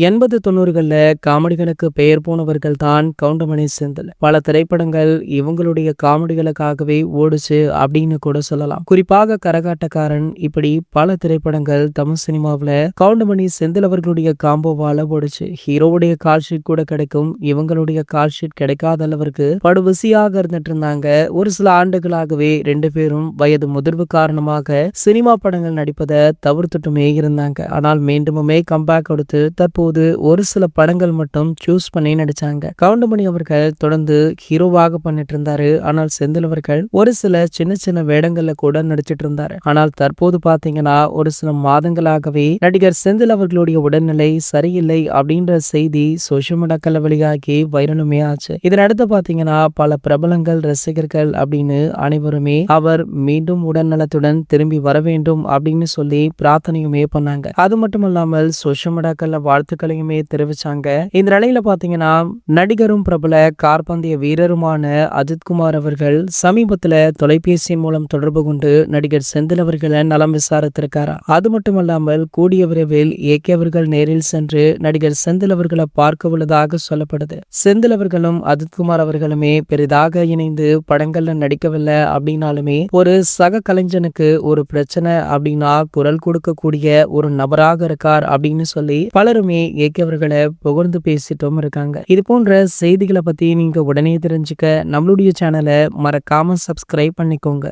80, 90களில் காமெடிகளுக்கு பெயர் போனவர்கள் தான் கவுண்டமணி செந்தில். பல திரைப்படங்கள் இவங்களுடைய காமெடிகளுக்காகவே ஓடுச்சு அப்படின்னு கூட சொல்லலாம். குறிப்பாக கரகாட்டக்காரன், இப்படி பல திரைப்படங்கள் தமிழ் சினிமாவில் கவுண்டமணி செந்தில் அவர்களுடைய காம்போவால ஓடுச்சு. ஹீரோவுடைய கால் ஷீட் கூட கிடைக்கும், இவங்களுடைய கால் ஷீட் கிடைக்காத அளவிற்கு படு பிஸியாக இருந்துட்டு இருந்தாங்க. ஒரு சில ஆண்டுகளாகவே ரெண்டு பேரும் வயது முதிர்வு காரணமாக சினிமா படங்கள் நடிப்பதை தவிர்த்துட்டுமே இருந்தாங்க. ஆனால் மீண்டுமே கம்பேக் கொடுத்து தற்போது ஒரு சில படங்கள் மட்டும் சூஸ் பண்ணி நடிச்சாங்க. கவுண்டமணி அவர்கள் தொடர்ந்து ஹீரோவாக பண்ணிட்டு இருந்தாரு. ஆனால் செந்தில் அவர்கள் ஒரு சில சின்ன சின்ன வேடங்கள்ல கூட நடிச்சிட்டு இருந்தாரு. ஆனால் தற்போது பாத்தீங்கன்னா ஒரு சில மாதங்களாகவே நடிகர் செந்தில் அவர்களுடைய உடல்நிலை சரியில்லை அப்படின்ற செய்தி சோசியல் மீடியாக்கள் வெளியாகி வைரலுமே ஆச்சு. இதனடுத்து பாத்தீங்கன்னா பல பிரபலங்கள், ரசிகர்கள் அப்படின்னு அனைவருமே அவர் மீண்டும் உடல்நலத்துடன் திரும்பி வர வேண்டும் அப்படின்னு சொல்லி பிரார்த்தனையுமே பண்ணாங்க. அது மட்டும் இல்லாமல் சோசியல் மீடியாக்கள் வாழ்த்துக்களையுமே தெரிவிச்சாங்க. இந்த நிலையில பாத்தீங்கன்னா நடிகரும் பிரபல கார்பந்தய வீரருமான அஜித்குமார் அவர்கள் சமீபத்துல தொலைபேசி மூலம் தொடர்பு கொண்டு நடிகர் செந்தில் அவர்களை நலம் விசாரித்திருக்காரா. அது மட்டுமல்லாமல் கூடிய விரைவில் ஏகே அவர்கள் நேரில் சென்று நடிகர் செந்தில் அவர்களை பார்க்க உள்ளதாக சொல்லப்படுது. செந்தில் அவர்களும் அஜித்குமார் அவர்களுமே பெரிதாக இணைந்து படங்கள்ல நடிக்கவில்லை அப்படின்னாலுமே ஒரு சக கலைஞனுக்கு ஒரு பிரச்சனை அப்படின்னா குரல் கொடுக்கக்கூடிய ஒரு நபராக இருக்கார் அப்படின்னு சொல்லி பலருமே ஏகே அவர்களை புகழ்ந்து பேசிட்டும் இருக்காங்க. இது போன்ற செய்திகளை பத்தி நீங்க உடனே தெரிஞ்சுக்க நம்மளுடைய சேனலை மறக்காம சப்ஸ்கிரைப் பண்ணிக்கோங்க.